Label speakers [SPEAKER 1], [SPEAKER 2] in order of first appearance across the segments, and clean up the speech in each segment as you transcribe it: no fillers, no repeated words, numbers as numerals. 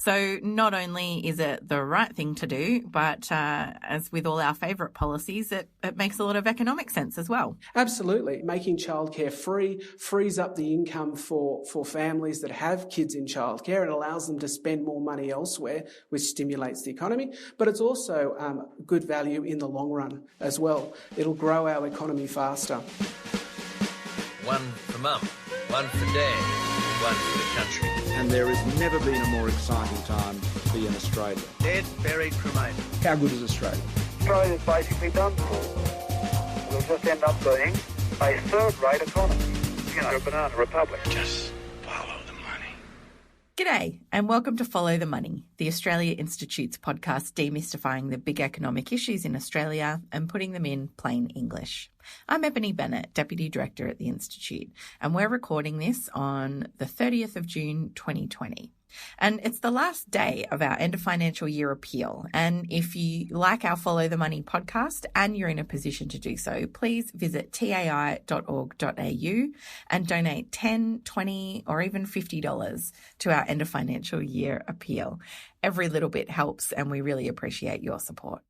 [SPEAKER 1] So not only is it the right thing to do, but as with all our favourite policies, it makes a lot of economic sense as well.
[SPEAKER 2] Absolutely. Making childcare free frees up the income for families that have kids in childcare. It allows them to spend more money elsewhere, which stimulates the economy. But it's also good value in the long run as well. It'll grow our economy faster.
[SPEAKER 3] One for mum, one for dad, one for the country.
[SPEAKER 4] And there has never been a more exciting time to be in Australia.
[SPEAKER 3] Dead, buried, cremated.
[SPEAKER 4] How good is Australia?
[SPEAKER 5] Australia's basically done for. We'll just end up being a third-rate economy. You know, a banana republic.
[SPEAKER 3] Just follow the money.
[SPEAKER 1] G'day and welcome to Follow the Money, the Australia Institute's podcast demystifying the big economic issues in Australia and putting them in plain English. I'm Ebony Bennett, Deputy Director at the Institute, and we're recording this on the 30th of June 2020. And it's the last day of our end of financial year appeal. And if you like our Follow the Money podcast and you're in a position to do so, please visit tai.org.au and donate $10, $20 or even $50 to our end of financial year appeal. Every little bit helps and we really appreciate your support.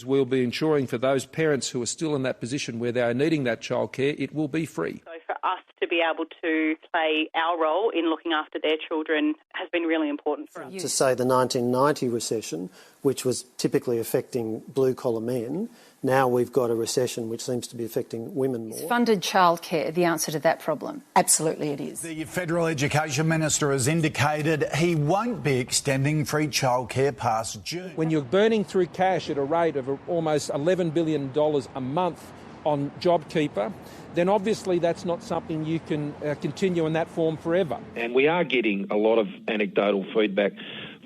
[SPEAKER 6] We'll be ensuring for those parents who are still in that position where they are needing that childcare, it will be free.
[SPEAKER 7] So for us to be able to play our role in looking after their children has been really important for us.
[SPEAKER 8] To say the 1990 recession, which was typically affecting blue-collar men, now we've got a recession which seems to be affecting women more.
[SPEAKER 9] Is funded childcare the answer to that problem? Absolutely it is.
[SPEAKER 10] The Federal Education Minister has indicated he won't be extending free childcare past June.
[SPEAKER 6] When you're burning through cash at a rate of almost $11 billion a month on JobKeeper, then obviously that's not something you can continue in that form forever.
[SPEAKER 11] And we are getting a lot of anecdotal feedback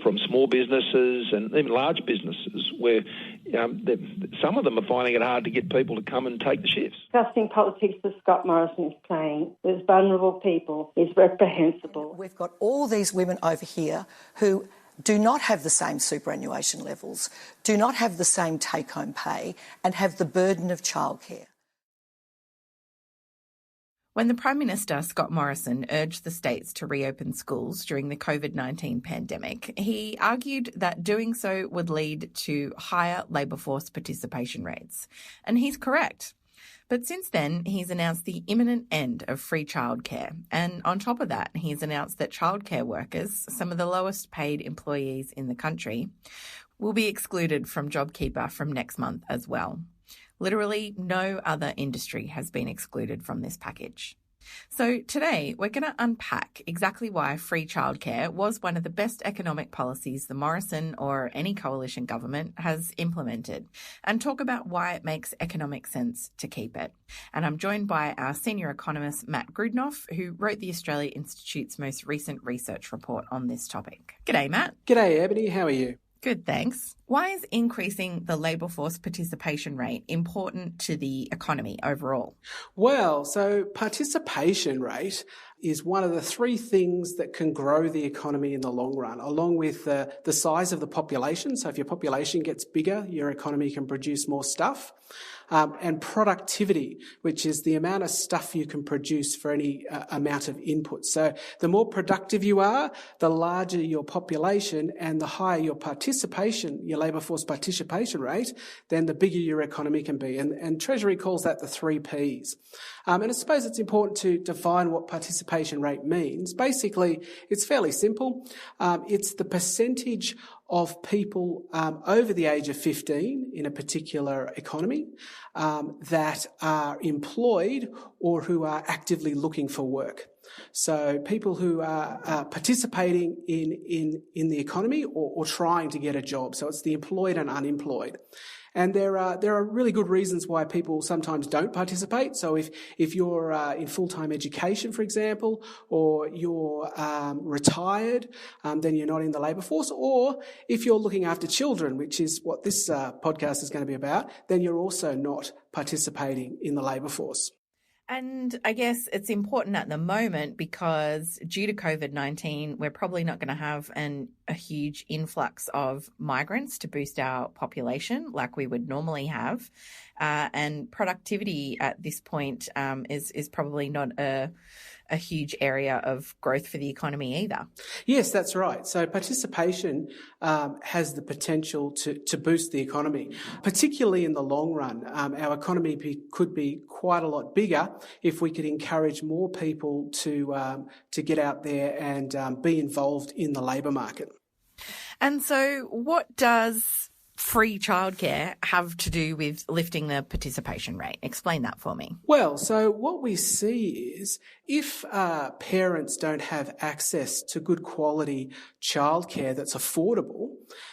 [SPEAKER 11] from small businesses and even large businesses where some of them are finding it hard to get people to come and take the shifts.
[SPEAKER 12] Discussing politics that Scott Morrison is playing with vulnerable people is reprehensible.
[SPEAKER 13] We've got all these women over here who do not have the same superannuation levels, do not have the same take-home pay and have the burden of childcare.
[SPEAKER 1] When the Prime Minister, Scott Morrison, urged the states to reopen schools during the COVID-19 pandemic, he argued that doing so would lead to higher labour force participation rates. And he's correct. But since then, he's announced the imminent end of free childcare. And on top of that, he's announced that childcare workers, some of the lowest paid employees in the country, will be excluded from JobKeeper from next month as well. Literally no other industry has been excluded from this package. So today we're going to unpack exactly why free childcare was one of the best economic policies the Morrison or any coalition government has implemented and talk about why it makes economic sense to keep it. And I'm joined by our senior economist, Matt Grudnoff, who wrote the Australia Institute's most recent research report on this topic. G'day, Matt.
[SPEAKER 2] G'day, Ebony. How are you?
[SPEAKER 1] Good, thanks. Why is increasing the labour force participation rate important to the economy overall?
[SPEAKER 2] Well, so participation rate is one of the three things that can grow the economy in the long run, along with the size of the population. So if your population gets bigger, your economy can produce more stuff. And productivity, which is the amount of stuff you can produce for any amount of input. So the more productive you are, the larger your population and the higher your participation, your labour force participation rate, then the bigger your economy can be. And Treasury calls that the 3 Ps. And I suppose it's important to define what participation rate means. Basically, it's fairly simple. It's the percentage of people over the age of 15 in a particular economy that are employed or who are actively looking for work. So people who are participating in the economy or trying to get a job. So it's the employed and unemployed. And there are really good reasons why people sometimes don't participate. So if you're in full-time education, for example, or you're retired, then you're not in the labour force. Or if you're looking after children, which is what this podcast is going to be about, then you're also not participating in the labour force.
[SPEAKER 1] And I guess it's important at the moment because due to COVID-19, we're probably not going to have a huge influx of migrants to boost our population like we would normally have. And productivity at this point is probably not a a huge area of growth for the economy either.
[SPEAKER 2] Yes, that's right. So participation has the potential to boost the economy, particularly in the long run. Our economy could be quite a lot bigger if we could encourage more people to get out there and be involved in the labour market.
[SPEAKER 1] And so what does free childcare have to do with lifting the participation rate? Explain that for me.
[SPEAKER 2] Well, so what we see is if parents don't have access to good quality childcare that's affordable,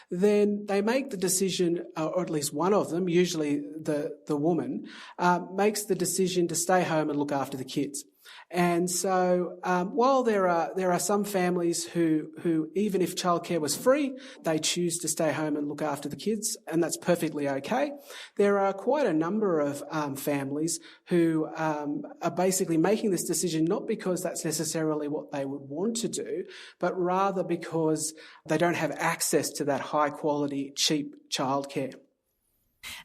[SPEAKER 2] then they make the decision, or at least one of them, usually the woman, makes the decision to stay home and look after the kids. And so while there are some families who even if childcare was free, they choose to stay home and look after the kids, and that's perfectly okay. There are quite a number of families who are basically making this decision not because that's necessarily what they would want to do, but rather because they don't have access to that high quality, cheap childcare.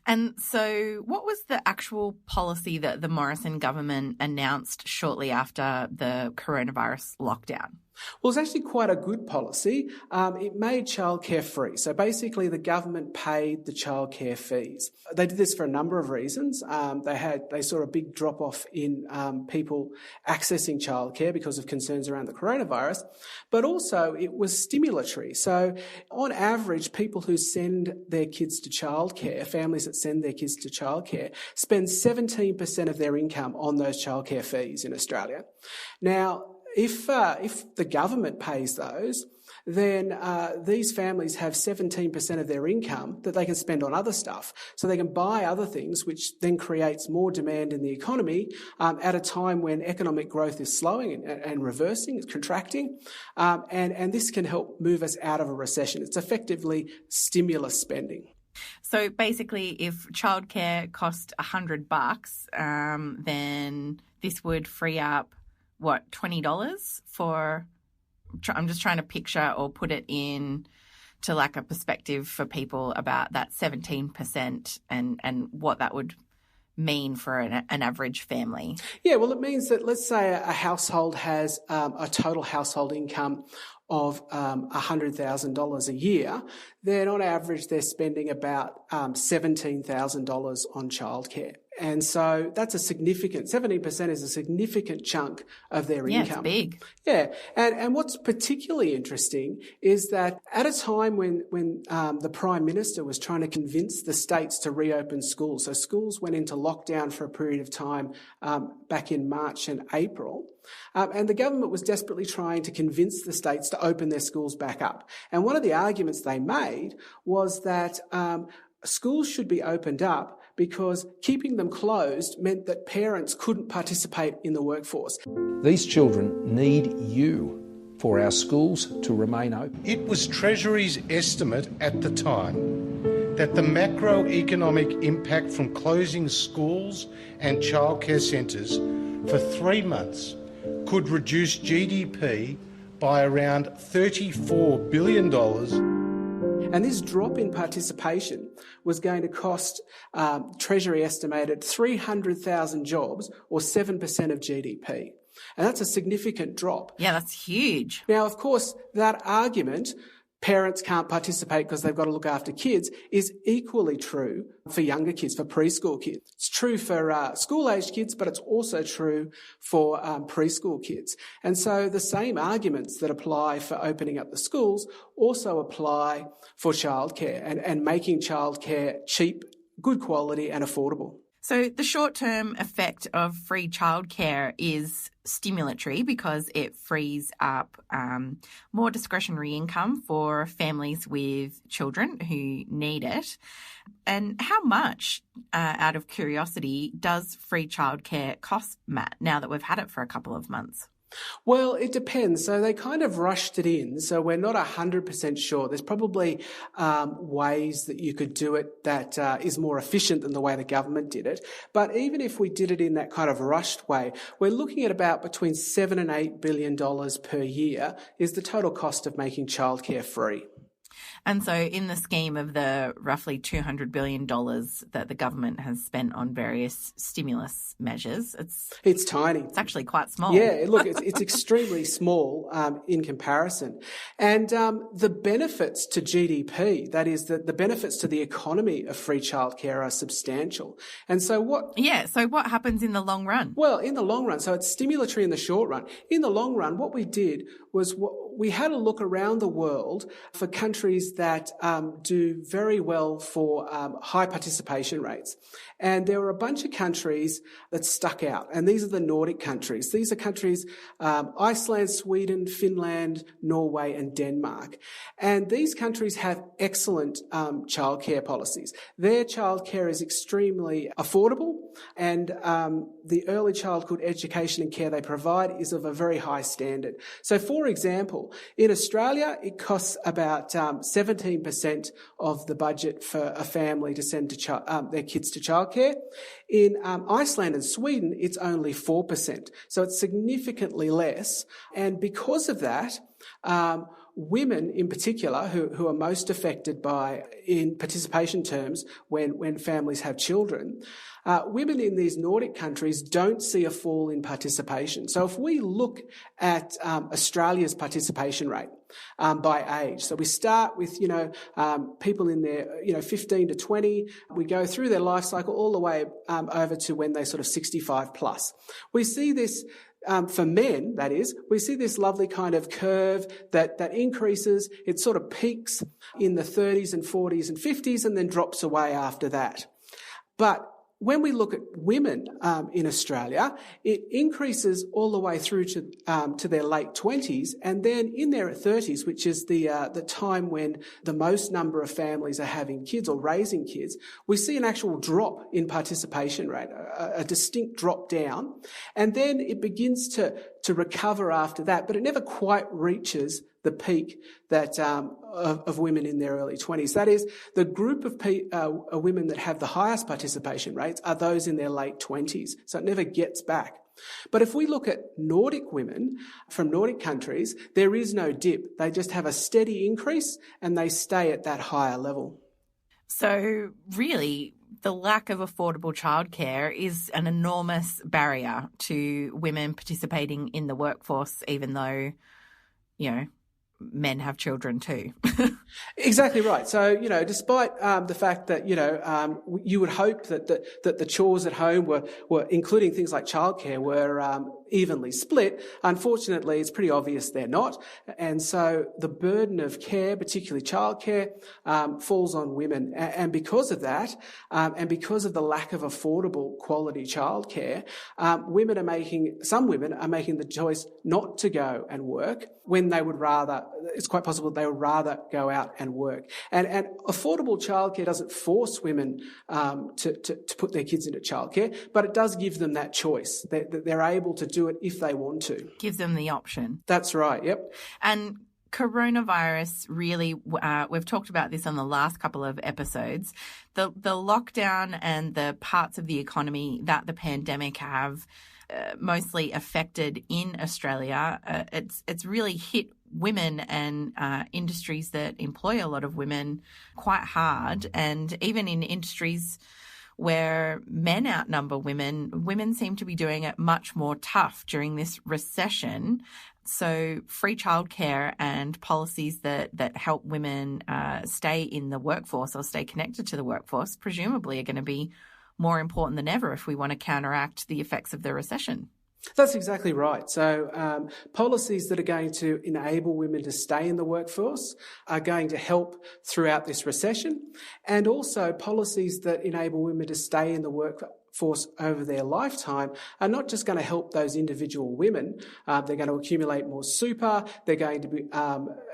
[SPEAKER 1] And so what was the actual policy that the Morrison government announced shortly after the coronavirus lockdown?
[SPEAKER 2] Well, it's actually quite a good policy. It made childcare free. So basically the government paid the childcare fees. They did this for a number of reasons. They saw a big drop off in people accessing childcare because of concerns around the coronavirus, but also it was stimulatory. So on average, people who send their kids to childcare, families that send their kids to childcare, spend 17% of their income on those childcare fees in Australia. Now, if the government pays those, then these families have 17% of their income that they can spend on other stuff. So they can buy other things, which then creates more demand in the economy at a time when economic growth is slowing and reversing, it's contracting. And this can help move us out of a recession. It's effectively stimulus spending.
[SPEAKER 1] So basically, if childcare cost $100, then this would free up $20 for, I'm just trying to picture or put it in to like a perspective for people about that 17% and what that would mean for an average family.
[SPEAKER 2] Yeah, well, it means that let's say a household has a total household income of $100,000 a year, then on average they're spending about $17,000 on childcare. And so that's a significant, 17% is a significant chunk of their income.
[SPEAKER 1] Yeah, it's big.
[SPEAKER 2] Yeah. And what's particularly interesting is that at a time when the Prime Minister was trying to convince the states to reopen schools, so schools went into lockdown for a period of time back in March and April, and the government was desperately trying to convince the states to open their schools back up. And one of the arguments they made was that schools should be opened up because keeping them closed meant that parents couldn't participate in the workforce.
[SPEAKER 6] These children need you for our schools to remain open.
[SPEAKER 14] It was Treasury's estimate at the time that the macroeconomic impact from closing schools and childcare centres for 3 months could reduce GDP by around $34 billion.
[SPEAKER 2] And this drop in participation was going to cost, Treasury estimated, 300,000 jobs or 7% of GDP. And that's a significant drop.
[SPEAKER 1] Yeah, that's huge.
[SPEAKER 2] Now, of course, that argument, parents can't participate because they've got to look after kids, is equally true for younger kids, for preschool kids. It's true for school-aged kids, but it's also true for preschool kids. And so the same arguments that apply for opening up the schools also apply for childcare and making childcare cheap, good quality and affordable.
[SPEAKER 1] So the short-term effect of free childcare is stimulatory because it frees up more discretionary income for families with children who need it. And how much, out of curiosity, does free childcare cost, Matt, now that we've had it for a couple of months?
[SPEAKER 2] Well, it depends. So they kind of rushed it in. So we're not 100% sure. There's probably ways that you could do it that is more efficient than the way the government did it. But even if we did it in that kind of rushed way, we're looking at about between $7 and $8 billion per year is the total cost of making childcare free.
[SPEAKER 1] And so in the scheme of the roughly $200 billion that the government has spent on various stimulus measures,
[SPEAKER 2] it's tiny.
[SPEAKER 1] It's actually quite small.
[SPEAKER 2] Yeah, look, it's extremely small in comparison. And the benefits to GDP, that is the benefits to the economy of free childcare are substantial. And so what
[SPEAKER 1] happens in the long run?
[SPEAKER 2] Well, in the long run, so it's stimulatory in the short run. In the long run, what we did was we had a look around the world for countries that do very well for high participation rates. And there were a bunch of countries that stuck out. And these are the Nordic countries. These are countries, Iceland, Sweden, Finland, Norway and Denmark. And these countries have excellent childcare policies. Their childcare is extremely affordable, and the early childhood education and care they provide is of a very high standard. So, for example, in Australia, it costs about 17% of the budget for a family to send their kids to childcare. In Iceland and Sweden, it's only 4%. So it's significantly less. And because of that, women in particular, who are most affected by, in participation terms, when families have children, women in these Nordic countries don't see a fall in participation. So if we look at Australia's participation rate by age, so we start with, people in their, 15 to 20, we go through their life cycle all the way over to when they're sort of 65 plus. We see this for men, that is, we see this lovely kind of curve that increases. It sort of peaks in the 30s and 40s and 50s and then drops away after that. But when we look at women in Australia, it increases all the way through to their late 20s, and then in their 30s, which is the time when the most number of families are having kids or raising kids, we see an actual drop in participation rate, a distinct drop down, and then it begins to recover after that, but it never quite reaches the peak that of women in their early 20s. That is, the group of women that have the highest participation rates are those in their late 20s. So it never gets back. But if we look at Nordic women from Nordic countries, there is no dip. They just have a steady increase and they stay at that higher level.
[SPEAKER 1] So really, the lack of affordable childcare is an enormous barrier to women participating in the workforce, even though, men have children too.
[SPEAKER 2] Exactly right. So, despite the fact that, you would hope that the chores at home were including things like childcare, were evenly split, unfortunately, it's pretty obvious they're not. And so the burden of care, particularly childcare, falls on women. And because of that, and because of the lack of affordable quality childcare, some women are making the choice not to go and work when they would rather, it's quite possible they would rather go out and work. And affordable childcare doesn't force women to put their kids into childcare, but it does give them that choice. They're able to do it if they want to.
[SPEAKER 1] Gives them the option.
[SPEAKER 2] That's right, yep.
[SPEAKER 1] And coronavirus really, we've talked about this on the last couple of episodes, the lockdown and the parts of the economy that the pandemic have mostly affected in Australia, it's really hit women and industries that employ a lot of women quite hard. And even in industries where men outnumber women seem to be doing it much more tough during this recession. So free childcare and policies that help women stay in the workforce or stay connected to the workforce presumably are going to be more important than ever if we want to counteract the effects of the recession.
[SPEAKER 2] That's exactly right. So policies that are going to enable women to stay in the workforce are going to help throughout this recession, and also policies that enable women to stay in the workforce over their lifetime are not just going to help those individual women. They're going to accumulate more super. They're going to be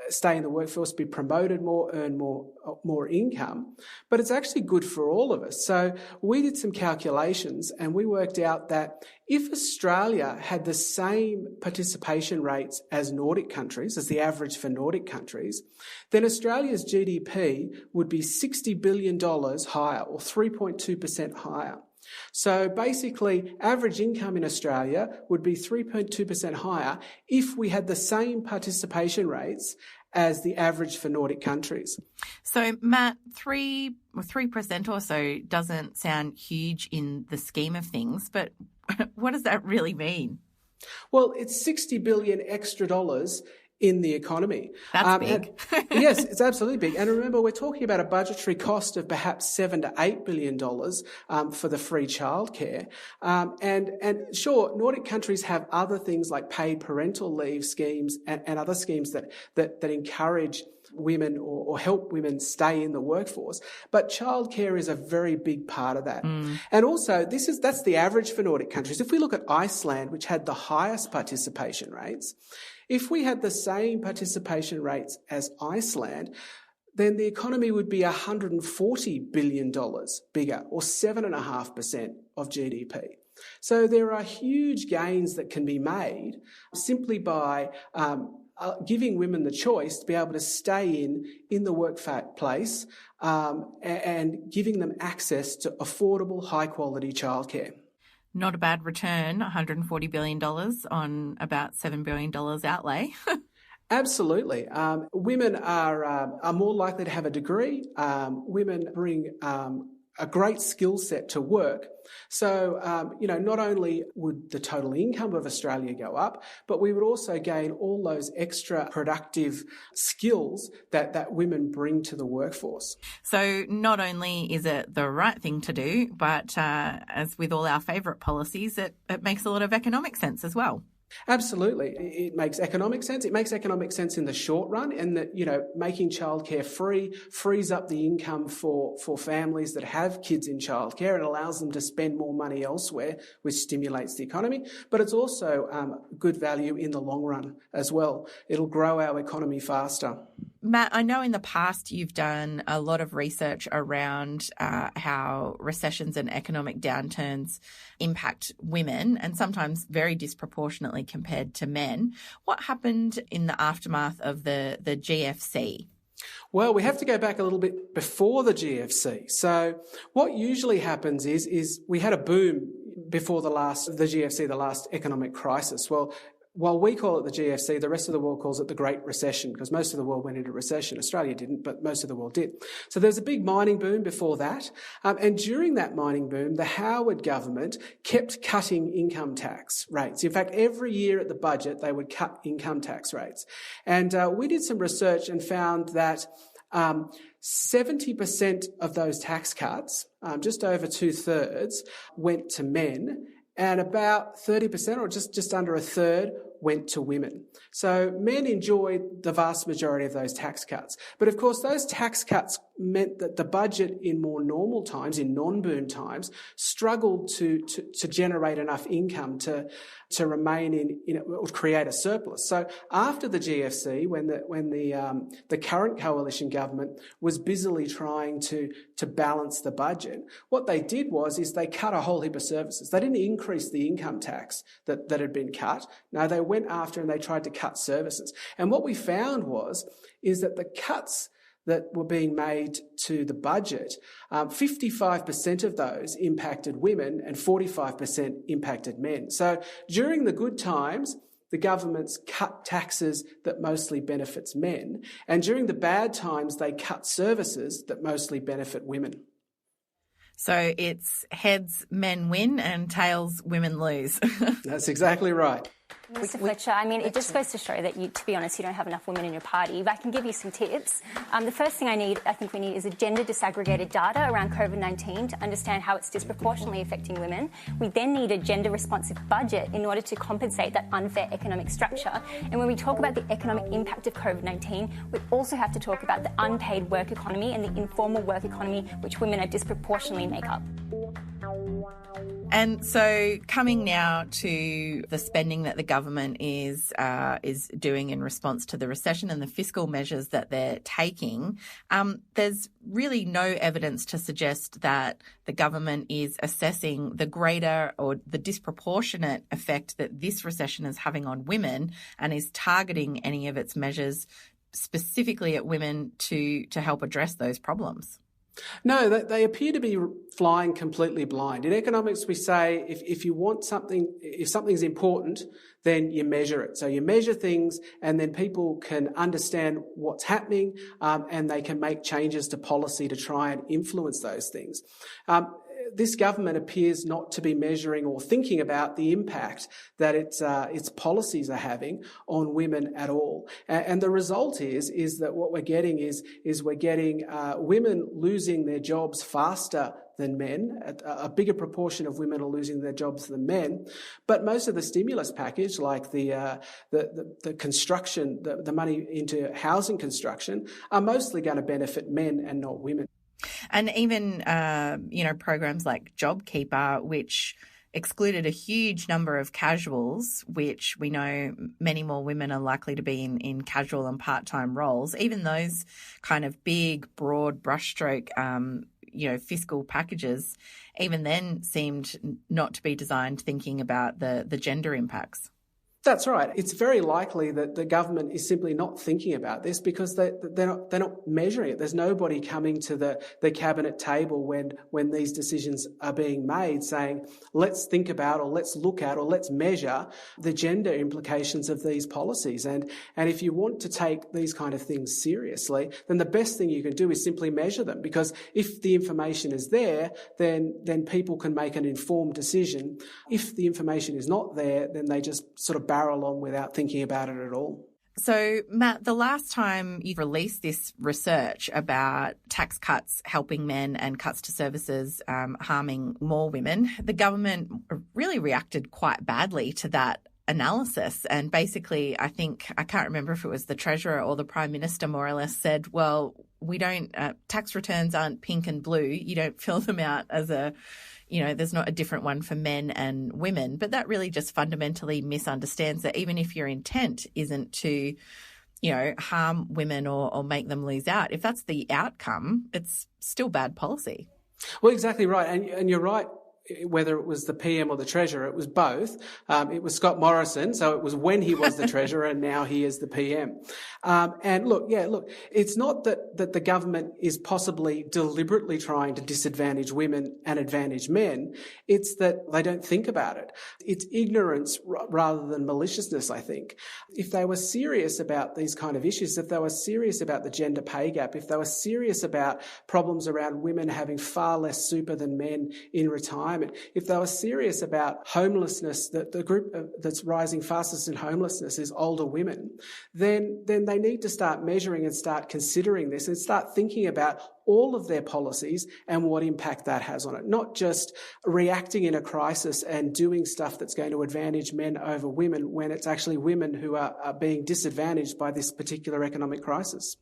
[SPEAKER 2] stay in the workforce, be promoted more, earn more income. But it's actually good for all of us. So we did some calculations and we worked out that if Australia had the same participation rates as Nordic countries, as the average for Nordic countries, then Australia's GDP would be $60 billion higher, or 3.2% higher. So basically, average income in Australia would be 3.2% higher if we had the same participation rates as the average for Nordic countries.
[SPEAKER 1] So, Matt, 3% or so doesn't sound huge in the scheme of things, but what does that really mean?
[SPEAKER 2] Well, it's $60 billion extra dollars in the economy.
[SPEAKER 1] That's big.
[SPEAKER 2] Yes, it's absolutely big. And remember, we're talking about a budgetary cost of perhaps $7 to $8 billion for the free childcare. And sure, Nordic countries have other things like paid parental leave schemes and other schemes that encourage women or help women stay in the workforce. But childcare is a very big part of that. And also, that's the average for Nordic countries. If we look at Iceland, which had the highest participation rates, if we had the same participation rates as Iceland, then the economy would be $140 billion bigger, or 7.5% of GDP. So there are huge gains that can be made simply by giving women the choice to be able to stay in the workplace and giving them access to affordable, high-quality childcare.
[SPEAKER 1] Not a bad return, $140 billion on about $7 billion outlay.
[SPEAKER 2] Absolutely. Women are more likely to have a degree. Women bring a great skill set to work. So, not only would the total income of Australia go up, but we would also gain all those extra productive skills that women bring to the workforce.
[SPEAKER 1] So not only is it the right thing to do, but as with all our favourite policies, it makes a lot of economic sense as well.
[SPEAKER 2] Absolutely. It makes economic sense. It makes economic sense in the short run, and that, making childcare free frees up the income for families that have kids in childcare and allows them to spend more money elsewhere, which stimulates the economy. But it's also good value in the long run as well. It'll grow our economy faster.
[SPEAKER 1] Matt, I know in the past you've done a lot of research around how recessions and economic downturns impact women, and sometimes very disproportionately compared to men. What happened in the aftermath of the GFC?
[SPEAKER 2] Well, we have to go back a little bit before the GFC. So what usually happens is we had a boom before the GFC, the last economic crisis. Well, while we call it the GFC, the rest of the world calls it the Great Recession, because most of the world went into recession. Australia didn't, but most of the world did. So there was a big mining boom before that. And during that mining boom, the Howard government kept cutting income tax rates. In fact, every year at the budget, they would cut income tax rates. And we did some research and found that 70% of those tax cuts, just over 2/3, went to men, and about 30%, or just under a third, went to women. So men enjoyed the vast majority of those tax cuts. But of course, those tax cuts meant that the budget in more normal times, in non-boom times, struggled to generate enough income to remain or create a surplus. So after the GFC, when the current coalition government was busily trying to balance the budget, what they did is they cut a whole heap of services. They didn't increase the income tax that had been cut. No, they went after and they tried to cut services. And what we found is that the cuts that were being made to the budget, 55% of those impacted women and 45% impacted men. So during the good times, the governments cut taxes that mostly benefits men, and during the bad times, they cut services that mostly benefit women.
[SPEAKER 1] So it's heads, men win, and tails, women lose.
[SPEAKER 2] That's exactly right.
[SPEAKER 15] Mr. Fletcher, it just goes to show that, to be honest, you don't have enough women in your party. If I can give you some tips. The first thing I think we need is a gender disaggregated data around COVID-19 to understand how it's disproportionately affecting women. We then need a gender responsive budget in order to compensate that unfair economic structure. And when we talk about the economic impact of COVID-19, we also have to talk about the unpaid work economy and the informal work economy, which women are disproportionately make up.
[SPEAKER 1] And so coming now to the spending that the government is doing in response to the recession and the fiscal measures that they're taking, there's really no evidence to suggest that the government is assessing the greater or the disproportionate effect that this recession is having on women and is targeting any of its measures specifically at women to help address those problems.
[SPEAKER 2] No, they appear to be flying completely blind. In economics, we say if you want something, if something's important, then you measure it. So you measure things, and then people can understand what's happening, and they can make changes to policy to try and influence those things. This government appears not to be measuring or thinking about the impact that its policies are having on women at all. And the result is that what we're getting is we're getting women losing their jobs faster than men. A bigger proportion of women are losing their jobs than men. But most of the stimulus package, like the construction, the money into housing construction, are mostly going to benefit men and not women.
[SPEAKER 1] And even, programs like JobKeeper, which excluded a huge number of casuals, which we know many more women are likely to be in casual and part-time roles. Even those kind of big, broad brushstroke, fiscal packages, even then seemed not to be designed thinking about the gender impacts.
[SPEAKER 2] That's right. It's very likely that the government is simply not thinking about this because they're not measuring it. There's nobody coming to the cabinet table when these decisions are being made saying, let's think about or let's look at or let's measure the gender implications of these policies. And if you want to take these kind of things seriously, then the best thing you can do is simply measure them, because if the information is there, then people can make an informed decision. If the information is not there, then they just sort of barrel on without thinking about it at all.
[SPEAKER 1] So, Matt, the last time you released this research about tax cuts helping men and cuts to services harming more women, the government really reacted quite badly to that analysis. And basically, I can't remember if it was the Treasurer or the Prime Minister more or less said, well, we don't, tax returns aren't pink and blue. You don't fill them out as there's not a different one for men and women. But that really just fundamentally misunderstands that even if your intent isn't to, harm women or make them lose out, if that's the outcome, it's still bad policy.
[SPEAKER 2] Well, exactly right. And you're right. Whether it was the PM or the Treasurer, it was both. It was Scott Morrison, so it was when he was the Treasurer and now he is the PM. And look, it's not that the government is possibly deliberately trying to disadvantage women and advantage men. It's that they don't think about it. It's ignorance rather than maliciousness, I think. If they were serious about these kind of issues, if they were serious about the gender pay gap, if they were serious about problems around women having far less super than men in retirement, if they were serious about homelessness, that the group that's rising fastest in homelessness is older women, then they need to start measuring and start considering this and start thinking about all of their policies and what impact that has on it, not just reacting in a crisis and doing stuff that's going to advantage men over women when it's actually women who are being disadvantaged by this particular economic crisis.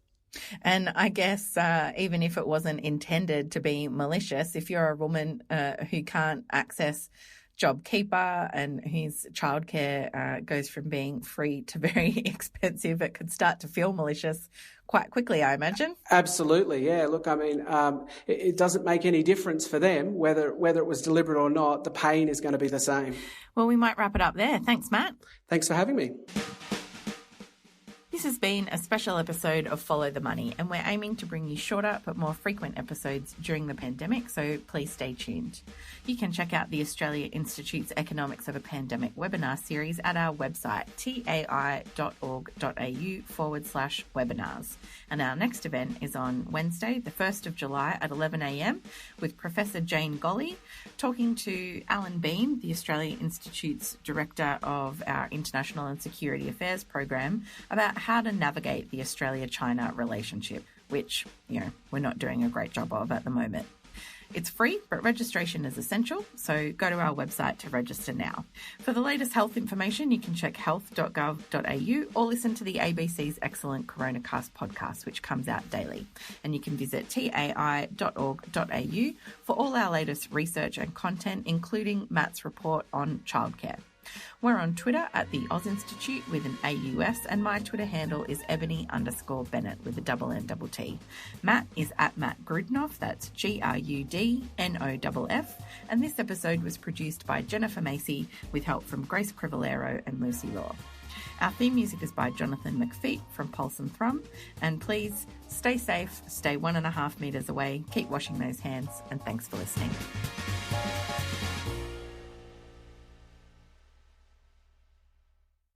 [SPEAKER 1] And I guess even if it wasn't intended to be malicious, if you're a woman who can't access JobKeeper and whose childcare goes from being free to very expensive, it could start to feel malicious quite quickly, I imagine.
[SPEAKER 2] Absolutely, yeah. Look, I mean, it doesn't make any difference for them whether it was deliberate or not. The pain is going to be the same.
[SPEAKER 1] Well, we might wrap it up there. Thanks, Matt.
[SPEAKER 2] Thanks for having me.
[SPEAKER 1] This has been a special episode of Follow the Money, and we're aiming to bring you shorter but more frequent episodes during the pandemic, so please stay tuned. You can check out the Australia Institute's Economics of a Pandemic webinar series at our website, tai.org.au/webinars. And our next event is on Wednesday, the 1st of July at 11 a.m. with Professor Jane Golly talking to Alan Bean, the Australia Institute's Director of our International and Security Affairs program, about how to navigate the Australia-China relationship, which, we're not doing a great job of at the moment. It's free, but registration is essential, so go to our website to register now. For the latest health information, you can check health.gov.au or listen to the ABC's excellent CoronaCast podcast, which comes out daily. And you can visit tai.org.au for all our latest research and content, including Matt's report on childcare. We're on Twitter at the Oz Institute with an AUS, and my Twitter handle is Ebony_Bennett with a N-T. Matt is at Matt Grudnoff, that's GRUDNOFF, and this episode was produced by Jennifer Macey with help from Grace Crivellaro and Lucy Law. Our theme music is by Jonathan McFeet from Pulse and Thrum, and please stay safe, stay 1.5 metres away, keep washing those hands, and thanks for listening.